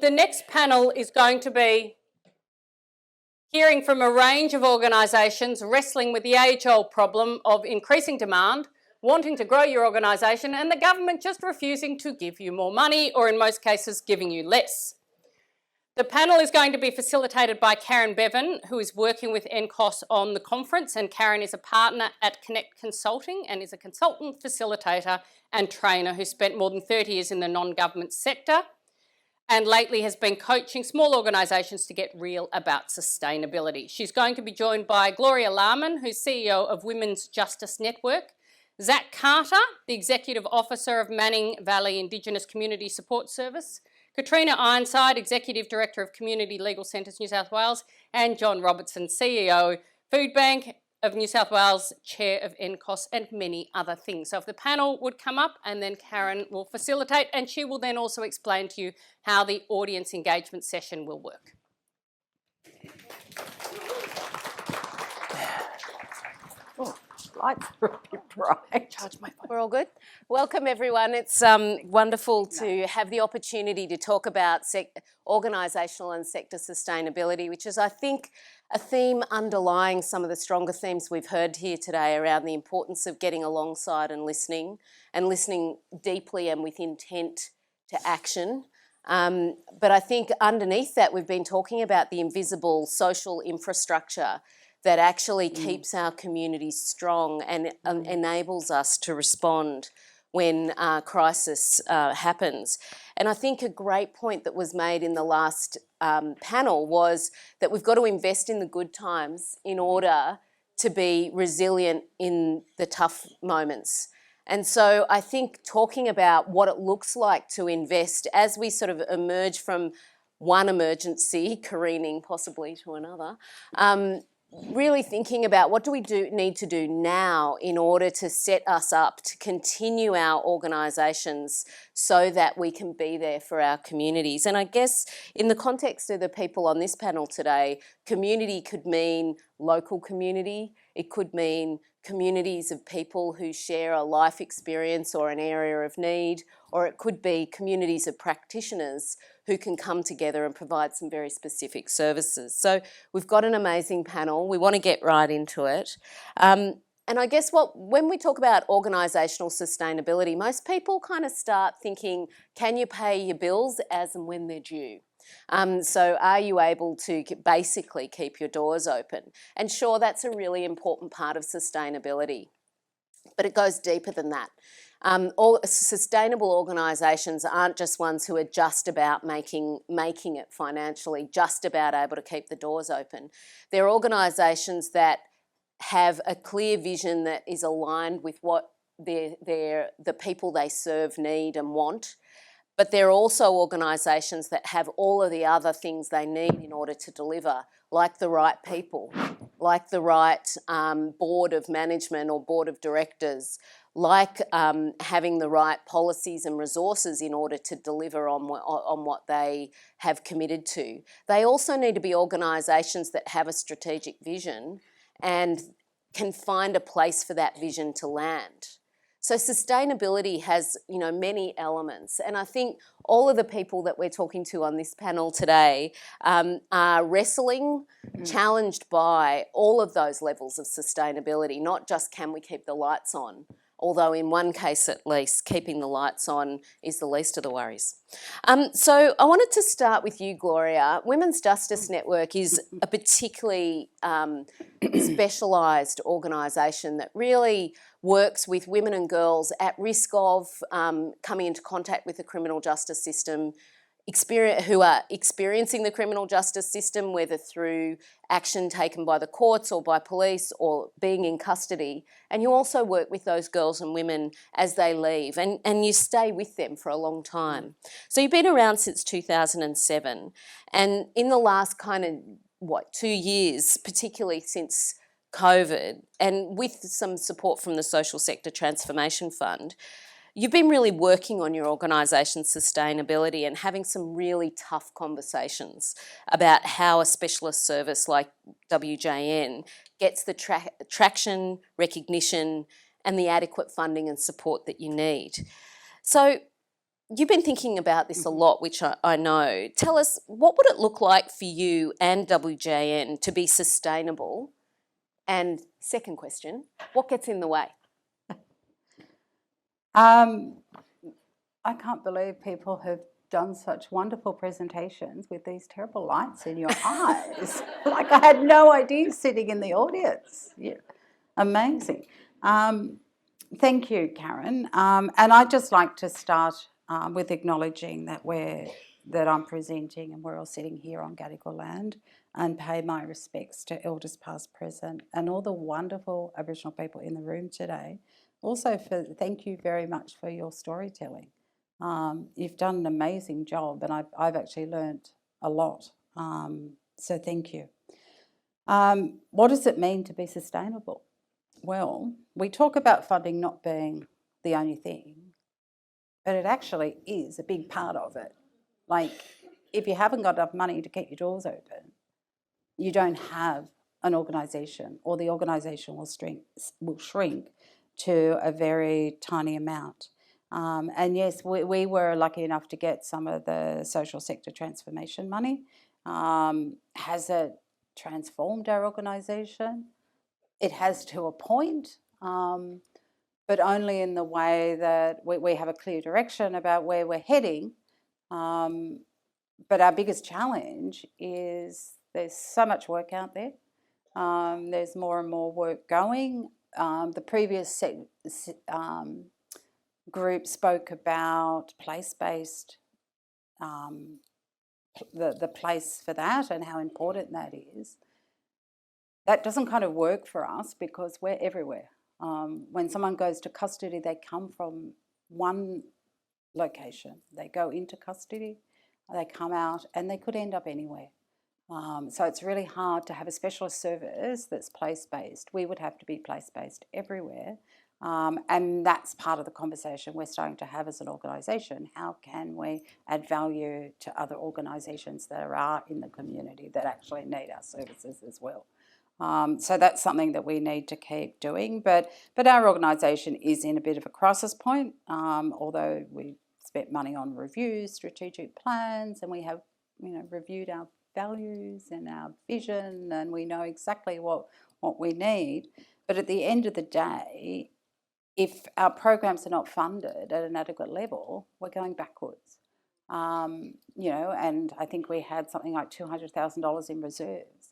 the next panel is going to be hearing from a range of organisations wrestling with the age-old problem of increasing demand, wanting to grow your organisation, and the government just refusing to give you more money, or in most cases, giving you less. The panel is going to be facilitated by Bevan, who is working with NCOS on the conference, and Karen is a partner at Connect Consulting and is a consultant, facilitator and trainer who spent more than 30 years in the non-government sector and lately has been coaching small organisations to get real about sustainability. She's going to be joined by Gloria Larman, who's CEO of Women's Justice Network, Zach Carter, the Executive Officer of Manning Valley Indigenous Community Support Service, Katrina, Ironside, Executive Director of Community Legal Centres New South Wales, and John Robertson, CEO, Food Bank of New South Wales, Chair of NCOS, and many other things. So if the panel would come up, and then Karen will facilitate, and she will then also explain to you how the audience engagement session will work. Lights are a bit bright. Charge my phone. We're all good. Welcome, everyone. It's wonderful to have the opportunity to talk about organisational and sector sustainability, which is, I think, a theme underlying some of the stronger themes we've heard here today around the importance of getting alongside and listening deeply and with intent to action. But I think underneath that, we've been talking about the invisible social infrastructure that actually keeps our communities strong and enables us to respond when crisis happens. And I think a great point that was made in the last panel was that we've got to invest in the good times in order to be resilient in the tough moments. And so I think talking about what it looks like to invest as we sort of emerge from one emergency, careening possibly to another, really thinking about what do we need to do now in order to set us up to continue our organisations so that we can be there for our communities. And I guess in the context of the people on this panel today, community could mean local community, it could mean communities of people who share a life experience or an area of need, or it could be communities of practitioners who can come together and provide some very specific services. So we've got an amazing panel. We want to get right into it. And I guess when we talk about organisational sustainability, most people kind of start thinking, can you pay your bills as and when they're due? So are you able to basically keep your doors open? And sure, that's a really important part of sustainability, but it goes deeper than that. All sustainable organisations aren't just ones who are just about making it financially, just about able to keep the doors open. They're organisations that have a clear vision that is aligned with what the people they serve need and want. But they're also organisations that have all of the other things they need in order to deliver, like the right people, like the right board of management or board of directors, like having the right policies and resources in order to deliver on what they have committed to. They also need to be organisations that have a strategic vision and can find a place for that vision to land. So sustainability has, many elements, and I think all of the people that we're talking to on this panel today are wrestling, challenged by all of those levels of sustainability, not just can we keep the lights on, although in one case at least, keeping the lights on is the least of the worries. So I wanted to start with you, Gloria. Women's Justice Network is a particularly specialised organisation that really works with women and girls at risk of coming into contact with the criminal justice system, who are experiencing the criminal justice system, whether through action taken by the courts or by police or being in custody. And you also work with those girls and women as they leave, and you stay with them for a long time. So you've been around since 2007, and in the last 2 years, particularly since COVID, and with some support from the Social Sector Transformation Fund, you've been really working on your organisation's sustainability and having some really tough conversations about how a specialist service like WJN gets the traction, recognition and the adequate funding and support that you need. So you've been thinking about this a lot, which I know. Tell us, what would it look like for you and WJN to be sustainable? And second question, what gets in the way? I can't believe people have done such wonderful presentations with these terrible lights in your eyes. Like, I had no idea sitting in the audience. Yeah. Amazing. Thank you, Karen. And I'd just like to start with acknowledging that I'm presenting and we're all sitting here on Gadigal land, and pay my respects to elders past, present, and all the wonderful Aboriginal people in the room today. Also, thank you very much for your storytelling. You've done an amazing job, and I've actually learnt a lot. So thank you. What does it mean to be sustainable? Well, we talk about funding not being the only thing, but it actually is a big part of it. Like, if you haven't got enough money to keep your doors open, you don't have an organisation, or the organisation will shrink to a very tiny amount. And yes, we were lucky enough to get some of the social sector transformation money. Has it transformed our organisation? It has to a point, but only in the way that we have a clear direction about where we're heading. But our biggest challenge is there's so much work out there. There's more and more work going. The previous group spoke about place-based, the place for that and how important that is. That doesn't kind of work for us because we're everywhere. When someone goes to custody, they come from one location. They go into custody, they come out, and they could end up anywhere. So it's really hard to have a specialist service that's place-based. We would have to be place-based everywhere. And that's part of the conversation we're starting to have as an organisation. How can we add value to other organisations that are in the community that actually need our services as well? So that's something that we need to keep doing. But our organisation is in a bit of a crisis point, although we spent money on reviews, strategic plans, and we have reviewed our values and our vision, and we know exactly what we need. But at the end of the day, if our programs are not funded at an adequate level, we're going backwards. And I think we had something like $200,000 in reserves.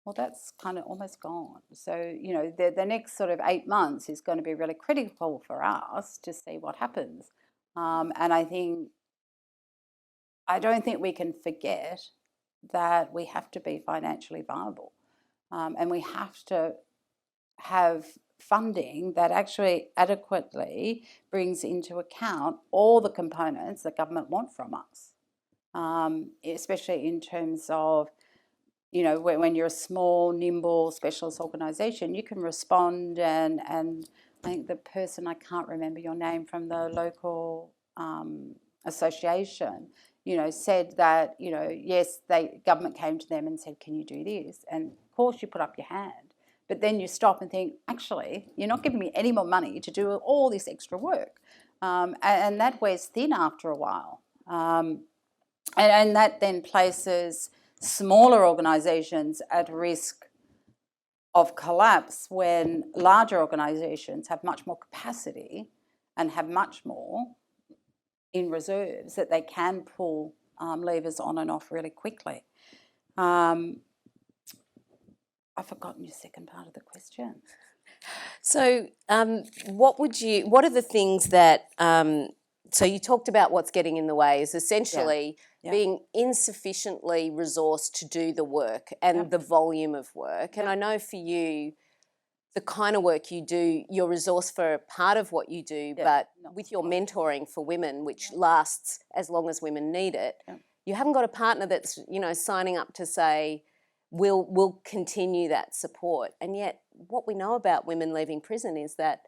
Well, that's kind of almost gone. So, the next sort of 8 months is going to be really critical for us to see what happens. And I don't think we can forget that we have to be financially viable. And we have to have funding that actually adequately brings into account all the components that government want from us, especially in terms of, when you're a small, nimble, specialist organisation, you can respond and I think the person, I can't remember your name, from the local association, said that, yes, government came to them and said, can you do this? And of course you put up your hand, but then you stop and think, actually, you're not giving me any more money to do all this extra work. And that wears thin after a while. And that then places smaller organisations at risk of collapse when larger organisations have much more capacity and have much more in reserves that they can pull levers on and off really quickly. I've forgotten your second part of the question. So what are the things that, so you talked about what's getting in the way is essentially being insufficiently resourced to do the work and the volume of work. And I know for you, the kind of work you do, you're resourced for part of what you do, but with your mentoring for women, which lasts as long as women need it, you haven't got a partner that's, signing up to say, we'll continue that support. And yet what we know about women leaving prison is that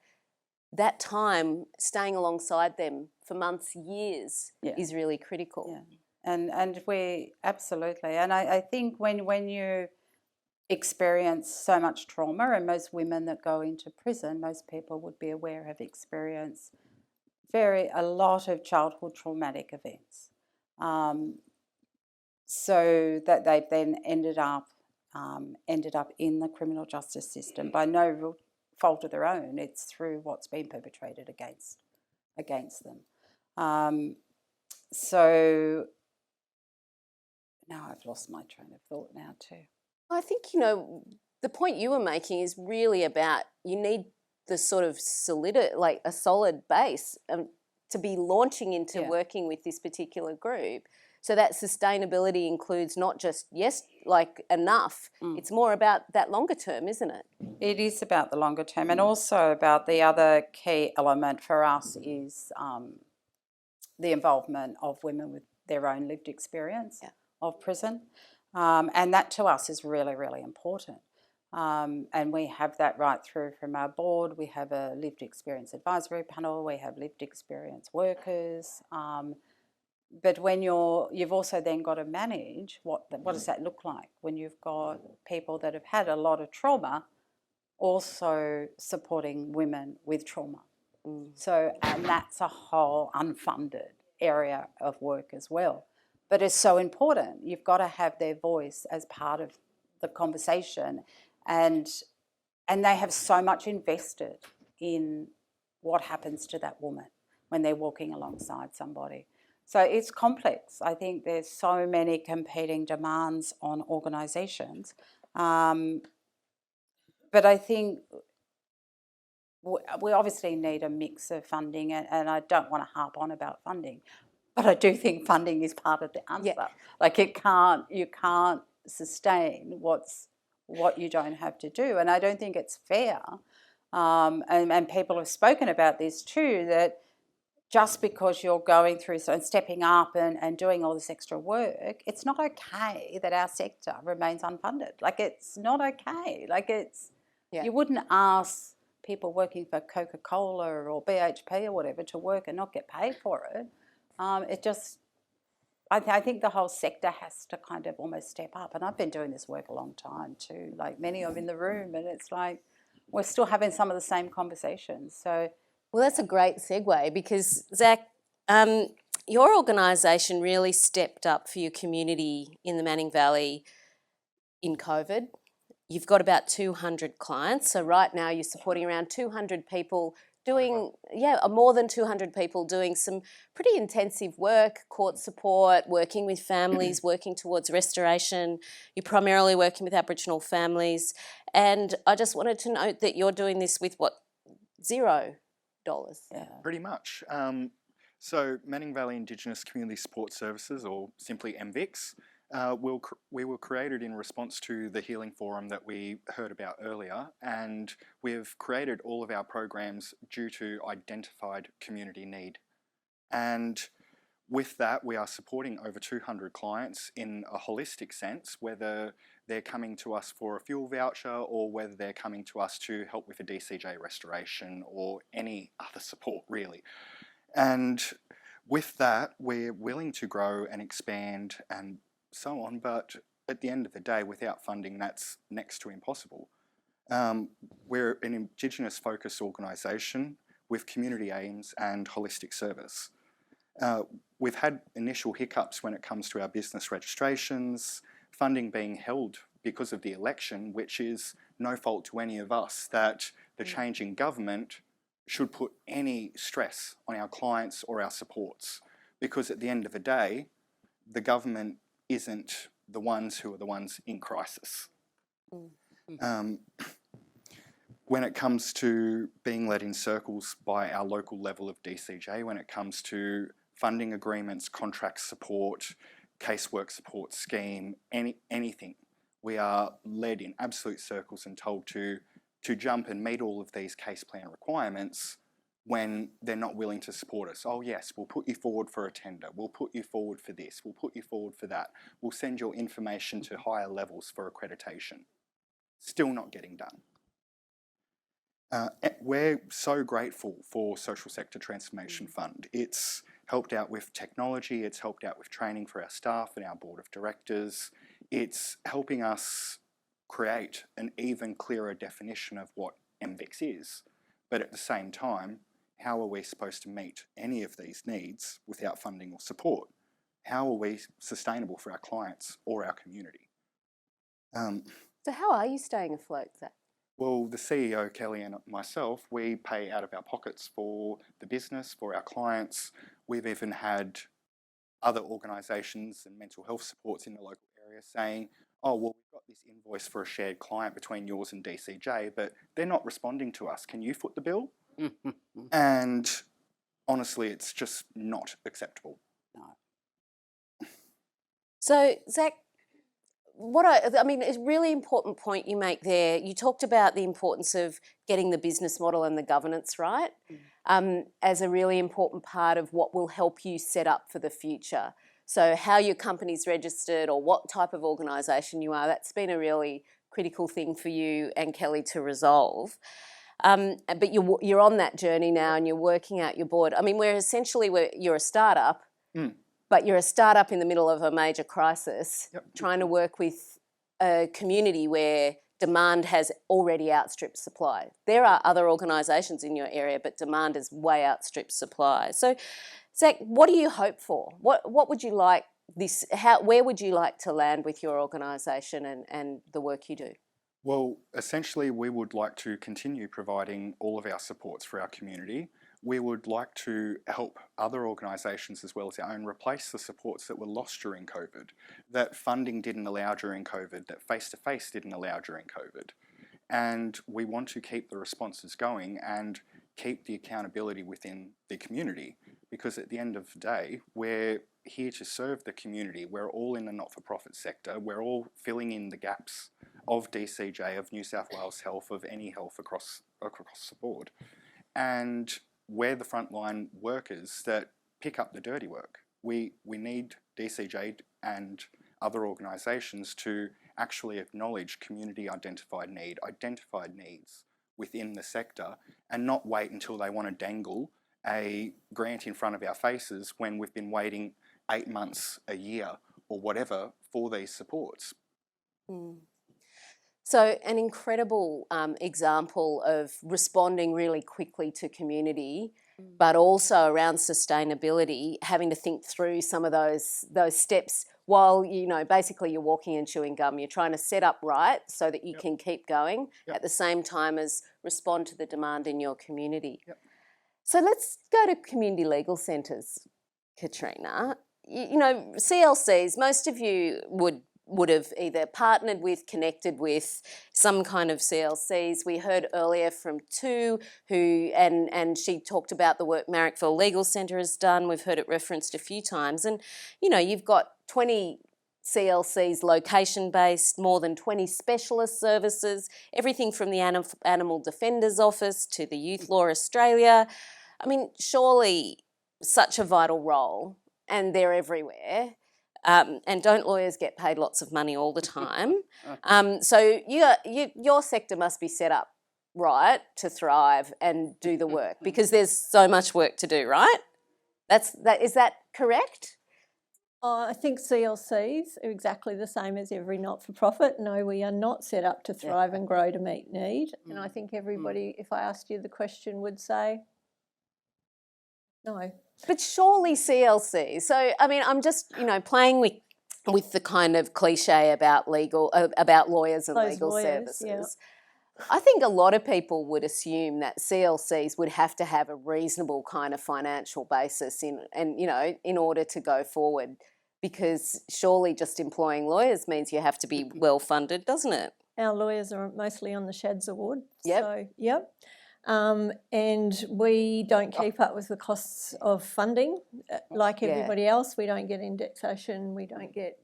time, staying alongside them for months, years, is really critical. Yeah. And we absolutely, and I think when you experience so much trauma, and most women that go into prison, most people would be aware, have experienced a lot of childhood traumatic events. So that they've then ended up in the criminal justice system by no real fault of their own. It's through what's been perpetrated against them. So now I've lost my train of thought now too. I think, the point you were making is really about you need the sort of like a solid base to be launching into working with this particular group. So that sustainability includes not just, enough. It's more about that longer term, isn't it? It is about the longer term, and also about the other key element for us is the involvement of women with their own lived experience of prison. And that to us is really, really important. And we have that right through from our board. We have a lived experience advisory panel. We have lived experience workers. But when you've also then got to manage what does that look like when you've got people that have had a lot of trauma also supporting women with trauma. So, and that's a whole unfunded area of work as well. But it's so important. You've got to have their voice as part of the conversation, and they have so much invested in what happens to that woman when they're walking alongside somebody. So it's complex. I think there's so many competing demands on organisations. But I think we obviously need a mix of funding, and I don't want to harp on about funding, but I do think funding is part of the answer. Yeah. Like you can't sustain what you don't have to do, and I don't think it's fair. And people have spoken about this too, that just because you're going through and stepping up and doing all this extra work, it's not okay that our sector remains unfunded. Like it's not okay. Like you wouldn't ask people working for Coca-Cola or BHP or whatever to work and not get paid for it. I think the whole sector has to kind of almost step up. And I've been doing this work a long time too, like many of in the room, and it's like we're still having some of the same conversations. So. Well, that's a great segue because, Zach, your organisation really stepped up for your community in the Manning Valley in COVID. You've got about 200 clients. So right now you're supporting around 200 people doing, more than 200 people doing some pretty intensive work, court support, working with families, working towards restoration. You're primarily working with Aboriginal families. And I just wanted to note that you're doing this with $0? Yeah. Pretty much. So Manning Valley Indigenous Community Support Services, or simply MVICS, we were created in response to the Healing Forum that we heard about earlier, and we've created all of our programs due to identified community need. And with that, we are supporting over 200 clients in a holistic sense, whether they're coming to us for a fuel voucher or whether they're coming to us to help with a DCJ restoration or any other support, really. And with that, we're willing to grow and expand and so on, but at the end of the day, without funding, that's next to impossible. We're an Indigenous-focused organisation with community aims and holistic service. We've had initial hiccups when it comes to our business registrations, funding being held because of the election, which is no fault to any of us, that the change in government should put any stress on our clients or our supports. Because at the end of the day, the government isn't the ones who are the ones in crisis. When it comes to being led in circles by our local level of DCJ, when it comes to funding agreements, contract support, casework support scheme, anything, we are led in absolute circles and told to jump and meet all of these case plan requirements when they're not willing to support us. Oh yes, we'll put you forward for a tender, we'll put you forward for this, we'll put you forward for that, we'll send your information to higher levels for accreditation. Still not getting done. We're so grateful for Social Sector Transformation Fund. It's helped out with technology, it's helped out with training for our staff and our board of directors. It's helping us create an even clearer definition of what MVICS is, but at the same time, how are we supposed to meet any of these needs without funding or support? How are we sustainable for our clients or our community? So how are you staying afloat, Zach? Well, the CEO, Kelly, and myself, we pay out of our pockets for the business, for our clients. We've even had other organisations and mental health supports in the local area saying, oh, well, we've got this invoice for a shared client between yours and DCJ, but they're not responding to us. Can you foot the bill? And honestly, it's just not acceptable. No. So, Zach, I mean, it's a really important point you make there. You talked about the importance of getting the business model and the governance right as a really important part of what will help you set up for the future. So how your company's registered or what type of organisation you are, that's been a really critical thing for you and Kelly to resolve. But you're on that journey now and you're working out your board. I mean, you're a startup, but you're a startup in the middle of a major crisis, trying to work with a community where demand has already outstripped supply. There are other organisations in your area, but demand has way outstripped supply. So, Zach, what do you hope for? What would you like where would you like to land with your organisation and the work you do? Well, essentially, we would like to continue providing all of our supports for our community. We would like to help other organisations as well as our own replace the supports that were lost during COVID, that funding didn't allow during COVID, that face-to-face didn't allow during COVID. And we want to keep the responses going and keep the accountability within the community, because at the end of the day, we're here to serve the community. We're all in the not-for-profit sector. We're all filling in the gaps of DCJ, of New South Wales Health, of any health across the board. And we're the frontline workers that pick up the dirty work. We need DCJ and other organisations to actually acknowledge community identified needs within the sector, and not wait until they want to dangle a grant in front of our faces when we've been waiting 8 months, a year, or whatever for these supports. So an incredible example of responding really quickly to community, but also around sustainability, having to think through some of those steps while, basically you're walking and chewing gum. You're trying to set up right so that you can keep going at the same time as respond to the demand in your community. So let's go to community legal centres, Katrina. CLCs, most of you would have either partnered with, connected with some kind of CLCs. We heard earlier from Tu, and she talked about the work Marrickville Legal Centre has done. We've heard it referenced a few times. And, you've got 20 CLCs location-based, more than 20 specialist services, everything from the Animal Defenders Office to the Youth Law Australia. I mean, surely such a vital role, and they're everywhere. And don't lawyers get paid lots of money all the time? So your sector must be set up right to thrive and do the work, because there's so much work to do, right? Is that correct? I think CLCs are exactly the same as every not-for-profit. No, we are not set up to thrive and grow to meet need. And I think everybody, if I asked you the question, would say no. But surely CLC. So, I mean, I'm just, playing with the kind of cliche about about lawyers and Those legal lawyers, services. I think a lot of people would assume that CLCs would have to have a reasonable kind of financial basis in order to go forward, because surely just employing lawyers means you have to be well funded, doesn't it? Our lawyers are mostly on the Shads Award. Yep. So, and we don't keep up with the costs of funding like everybody else. We don't get indexation. We don't get,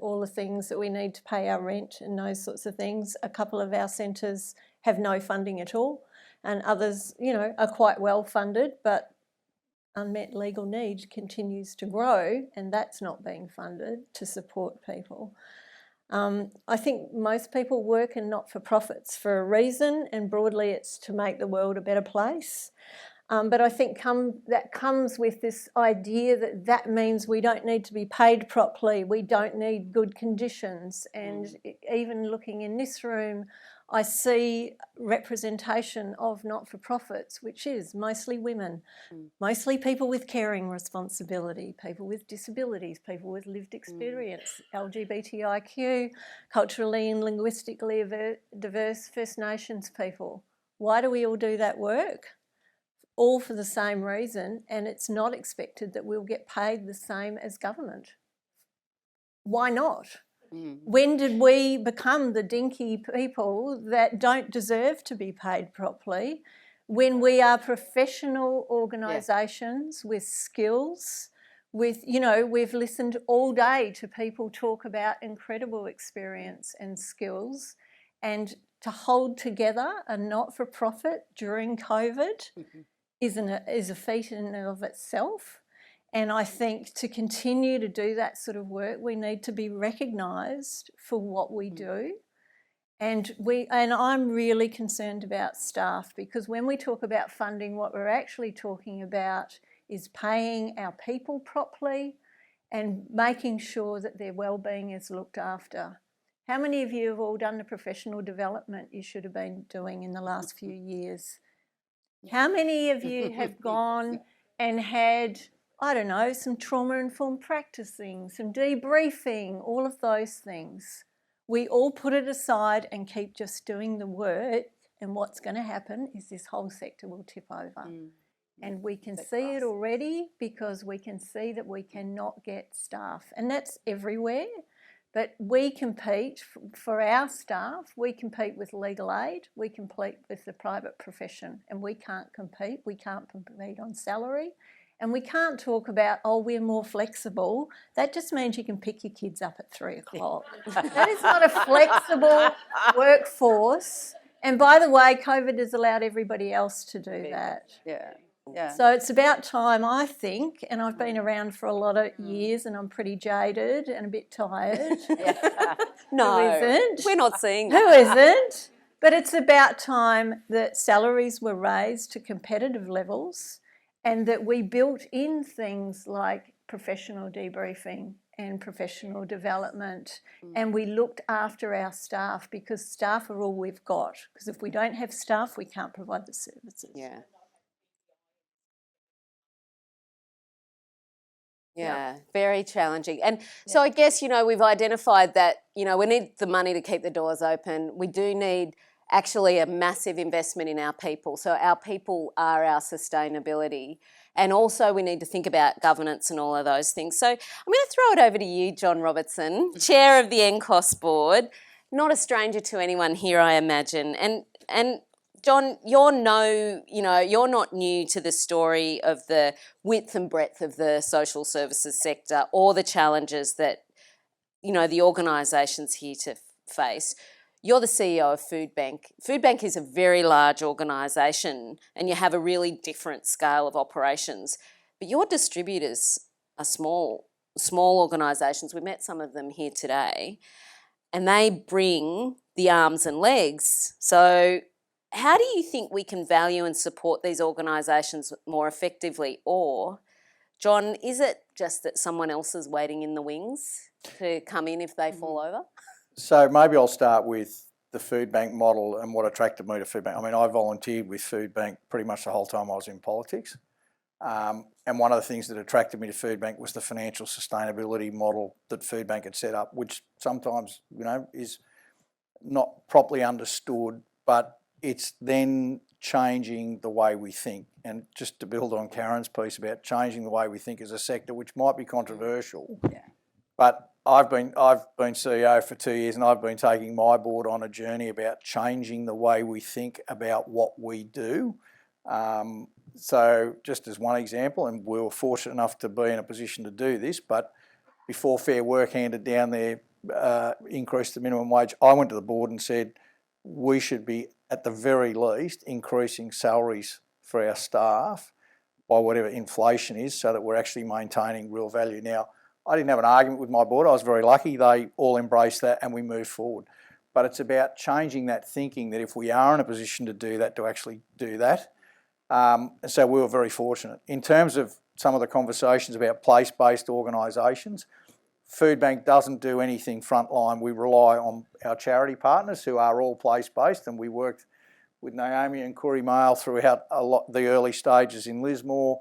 all the things that we need to pay our rent and those sorts of things. A couple of our centres have no funding at all, and others, are quite well funded, but unmet legal need continues to grow, and that's not being funded to support people. I think most people work in not-for-profits for a reason, and broadly it's to make the world a better place. But I think that comes with this idea that means we don't need to be paid properly, we don't need good conditions. And even looking in this room, I see representation of not-for-profits, which is mostly women, mostly people with caring responsibility, people with disabilities, people with lived experience, LGBTIQ, culturally and linguistically diverse First Nations people. Why do we all do that work? All for the same reason, and it's not expected that we'll get paid the same as government. Why not? When did we become the dinky people that don't deserve to be paid properly, when we are professional organisations with skills, with, you know, we've listened all day to people talk about incredible experience and skills, and to hold together a not-for-profit during COVID is a feat in and of itself. And I think to continue to do that sort of work, we need to be recognised for what we do. And I'm really concerned about staff, because when we talk about funding, what we're actually talking about is paying our people properly and making sure that their well-being is looked after. How many of you have all done the professional development you should have been doing in the last few years? How many of you have gone and had, I don't know, some trauma-informed practicing, some debriefing, all of those things? We all put it aside and keep just doing the work, and what's going to happen is this whole sector will tip over. And we can see it already, because we can see that we cannot get staff, and that's everywhere. But we compete for our staff, we compete with legal aid, we compete with the private profession, and we can't compete. We can't compete on salary, and we can't talk about, oh, we're more flexible. That just means you can pick your kids up at 3 o'clock. That is not a flexible workforce. And by the way, COVID has allowed everybody else to do that. Yeah. So it's about time, I think, and I've been around for a lot of years and I'm pretty jaded and a bit tired. No, Who isn't? we're not seeing Who that. isn't? But it's about time that salaries were raised to competitive levels, and that we built in things like professional debriefing and professional development, and we looked after our staff, because staff are all we've got. Because if we don't have staff, we can't provide the services. Yeah, very challenging. And so I guess, you know, we've identified that, you know, we need the money to keep the doors open. We do need actually a massive investment in our people. So our people are our sustainability. And also we need to think about governance and all of those things. So I'm going to throw it over to you, John Robertson, Chair of the NCOS Board. Not a stranger to anyone here, I imagine. And John, you're not new to the story of the width and breadth of the social services sector, or the challenges that, you know, the organisations here to face. You're the CEO of Food Bank. Food Bank is a very large organisation, and you have a really different scale of operations. But your distributors are small organisations. We met some of them here today, and they bring the arms and legs. So how do you think we can value and support these organisations more effectively? Or, John, is it just that someone else is waiting in the wings to come in if they fall over? So maybe I'll start with the Food Bank model and what attracted me to Food Bank. I mean, I volunteered with Food Bank pretty much the whole time I was in politics. And one of the things that attracted me to Food Bank was the financial sustainability model that Food Bank had set up, which sometimes, you know, is not properly understood, but it's then changing the way we think. And just to build on Karen's piece about changing the way we think as a sector, which might be controversial, but I've been CEO for 2 years, and I've been taking my board on a journey about changing the way we think about what we do. So just as one example, and we were fortunate enough to be in a position to do this, but before Fair Work handed down their increase the minimum wage, I went to the board and said, we should be at the very least increasing salaries for our staff by whatever inflation is, so that we're actually maintaining real value. Now, I didn't have an argument with my board. I was very lucky. They all embraced that and we moved forward. But it's about changing that thinking, that if we are in a position to do that, to actually do that. And so we were very fortunate. In terms of some of the conversations about place-based organisations, Food Bank doesn't do anything frontline. We rely on our charity partners who are all place-based, and we worked with Naomi and Corey Mail throughout the early stages in Lismore,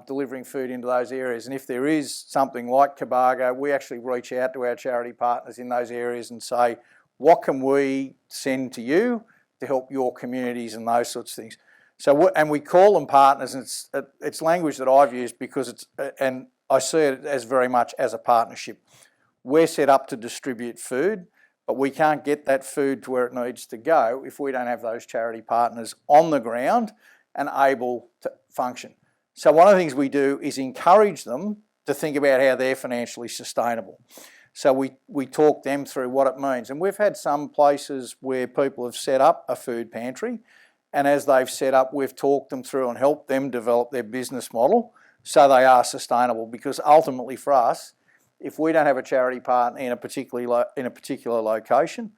delivering food into those areas. And if there is something like Cobargo, we actually reach out to our charity partners in those areas and say, what can we send to you to help your communities and those sorts of things. So, and we call them partners, and it's language that I've used because it's, and I see it as very much as a partnership. We're set up to distribute food, but we can't get that food to where it needs to go if we don't have those charity partners on the ground and able to function. So one of the things we do is encourage them to think about how they're financially sustainable. So we talk them through what it means. And we've had some places where people have set up a food pantry, and as they've set up, we've talked them through and helped them develop their business model so they are sustainable. Because ultimately for us, if we don't have a charity partner in a particular location,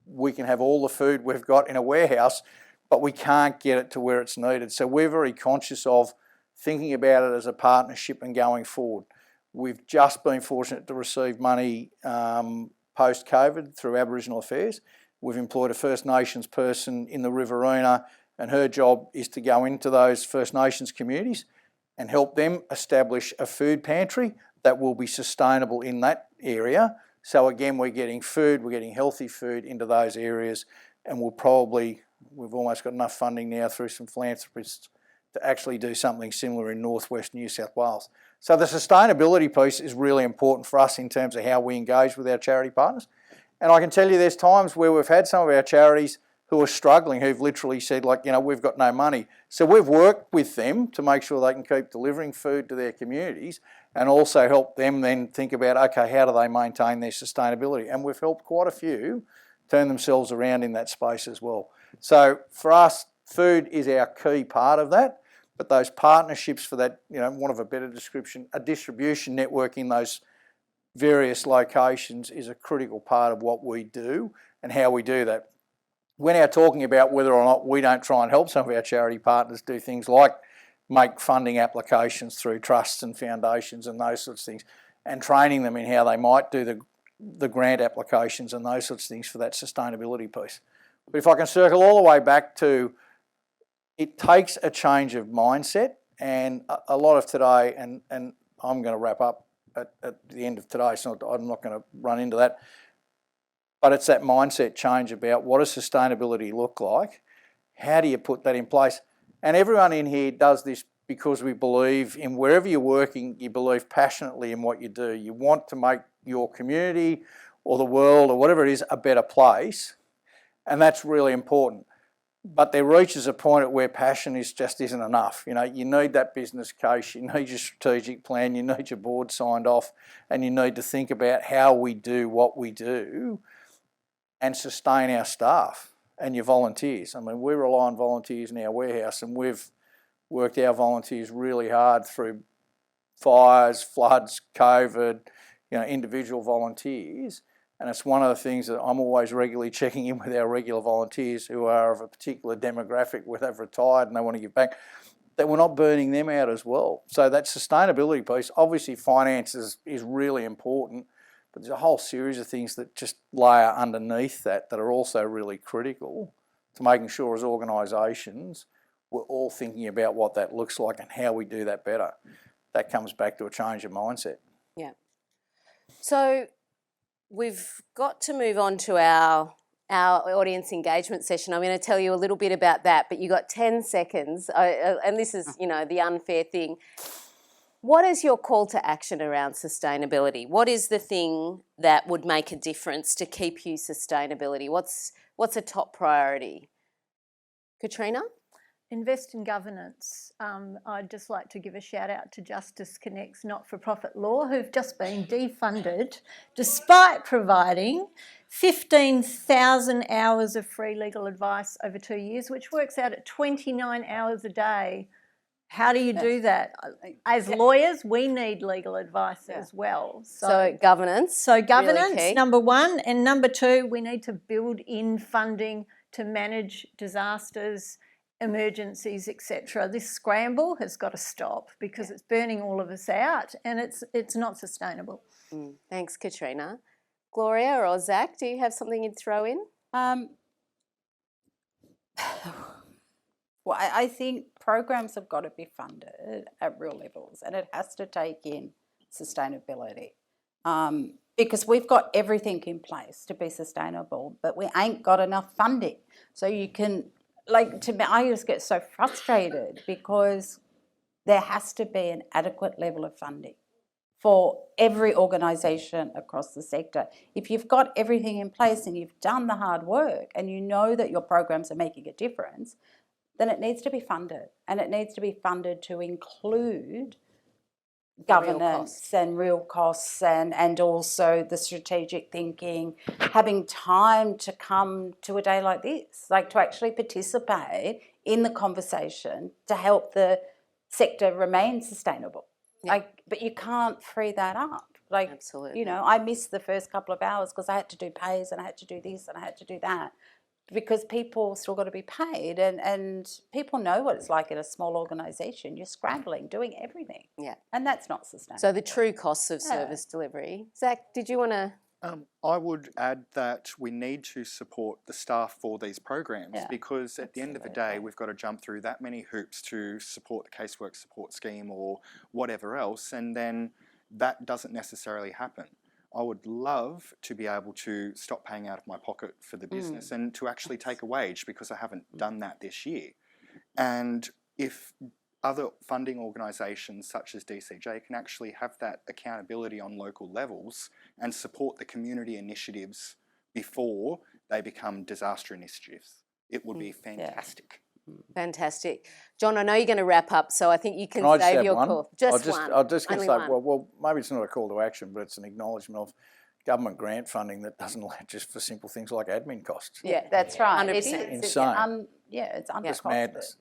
we can have all the food we've got in a warehouse, but we can't get it to where it's needed. So we're very conscious of thinking about it as a partnership and going forward. We've just been fortunate to receive money post-COVID through Aboriginal Affairs. We've employed a First Nations person in the Riverina, and her job is to go into those First Nations communities and help them establish a food pantry that will be sustainable in that area. So again, we're getting food, we're getting healthy food into those areas, and we've almost got enough funding now through some philanthropists to actually do something similar in northwest New South Wales. So the sustainability piece is really important for us in terms of how we engage with our charity partners. And I can tell you there's times where we've had some of our charities who are struggling, who've literally said, like, we've got no money. So we've worked with them to make sure they can keep delivering food to their communities and also help them then think about, okay, how do they maintain their sustainability? And we've helped quite a few turn themselves around in that space as well. So for us, food is our key part of that, but those partnerships for that, want of a better description, a distribution network in those various locations is a critical part of what we do and how we do that. We're now talking about whether or not we don't try and help some of our charity partners do things like make funding applications through trusts and foundations and those sorts of things, and training them in how they might do the grant applications and those sorts of things for that sustainability piece. But if I can circle all the way back to, it takes a change of mindset, and a lot of today, and I'm going to wrap up at the end of today, so I'm not going to run into that, but it's that mindset change about what does sustainability look like, how do you put that in place? And everyone in here does this because we believe in wherever you're working, you believe passionately in what you do. You want to make your community or the world or whatever it is a better place, and that's really important. But there reaches a point at where passion just isn't enough. You need that business case, you need your strategic plan, you need your board signed off, and you need to think about how we do what we do and sustain our staff and your volunteers. I mean, we rely on volunteers in our warehouse, and we've worked our volunteers really hard through fires, floods, COVID, individual volunteers. And it's one of the things that I'm always regularly checking in with our regular volunteers who are of a particular demographic, where they've retired and they want to give back, that we're not burning them out as well. So that sustainability piece, obviously finance is really important, but there's a whole series of things that just layer underneath that are also really critical to making sure as organisations we're all thinking about what that looks like and how we do that better. That comes back to a change of mindset. Yeah. So we've got to move on to our audience engagement session. I'm going to tell you a little bit about that, but you got 10 seconds, and this is, the unfair thing. What is your call to action around sustainability? What is the thing that would make a difference to keep you sustainability? What's a top priority? Katrina? Invest in governance. I'd just like to give a shout out to Justice Connect's not-for-profit law, who've just been defunded despite providing 15,000 hours of free legal advice over 2 years, which works out at 29 hours a day. How do you do that? As lawyers, we need legal advice as well. So governance. So governance, really number one. And number two, we need to build in funding to manage disasters emergencies, etc. This scramble has got to stop because it's burning all of us out, and it's not sustainable. Thanks, Katrina. Gloria or Zach, do you have something you'd throw in? Well, I think programs have got to be funded at real levels, and it has to take in sustainability. Because we've got everything in place to be sustainable, but we ain't got enough funding. So you can, to me, I just get so frustrated because there has to be an adequate level of funding for every organisation across the sector. If you've got everything in place and you've done the hard work and you know that your programs are making a difference, then it needs to be funded, and it needs to be funded to include governance and real costs and also the strategic thinking, having time to come to a day like this, to actually participate in the conversation to help the sector remain sustainable. But you can't free that up. Absolutely. I missed the first couple of hours because I had to do pays and I had to do this and I had to do that, because people still got to be paid, and people know what it's like in a small organisation. You're scrambling, doing everything. Yeah. And that's not sustainable. So the true costs of service delivery. Zach, did you want to... I would add that we need to support the staff for these programs, because at the end of the day, we've got to jump through that many hoops to support the casework support scheme or whatever else, and then that doesn't necessarily happen. I would love to be able to stop paying out of my pocket for the business and to actually take a wage, because I haven't done that this year. And if other funding organisations such as DCJ can actually have that accountability on local levels and support the community initiatives before they become disaster initiatives, it would be fantastic. Fantastic. John, I know you're going to wrap up, so I think you can I just save have your one? call. I'm just going to say, one. well, maybe it's not a call to action, but it's an acknowledgement of government grant funding that doesn't allow just for simple things like admin costs. Yeah, that's right. 100%. It is. Insane. It's undercosted. It's madness.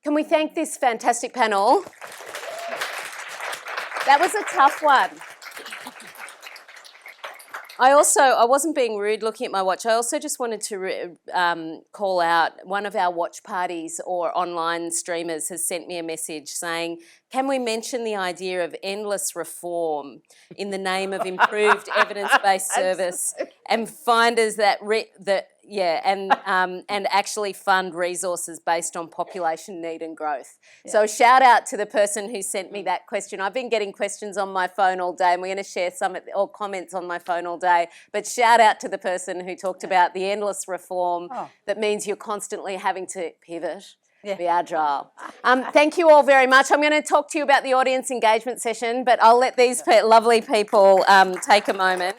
Can we thank this fantastic panel? That was a tough one. I wasn't being rude looking at my watch. I also just wanted to call out one of our watch parties or online streamers has sent me a message saying, can we mention the idea of endless reform in the name of improved evidence-based service and finders and actually fund resources based on population need and growth. Yeah. So shout out to the person who sent me that question. I've been getting questions on my phone all day, and we're going to share some or comments on my phone all day. But shout out to the person who talked about the endless reform that means you're constantly having to pivot. Be agile. Thank you all very much. I'm going to talk to you about the audience engagement session, but I'll let these lovely people take a moment.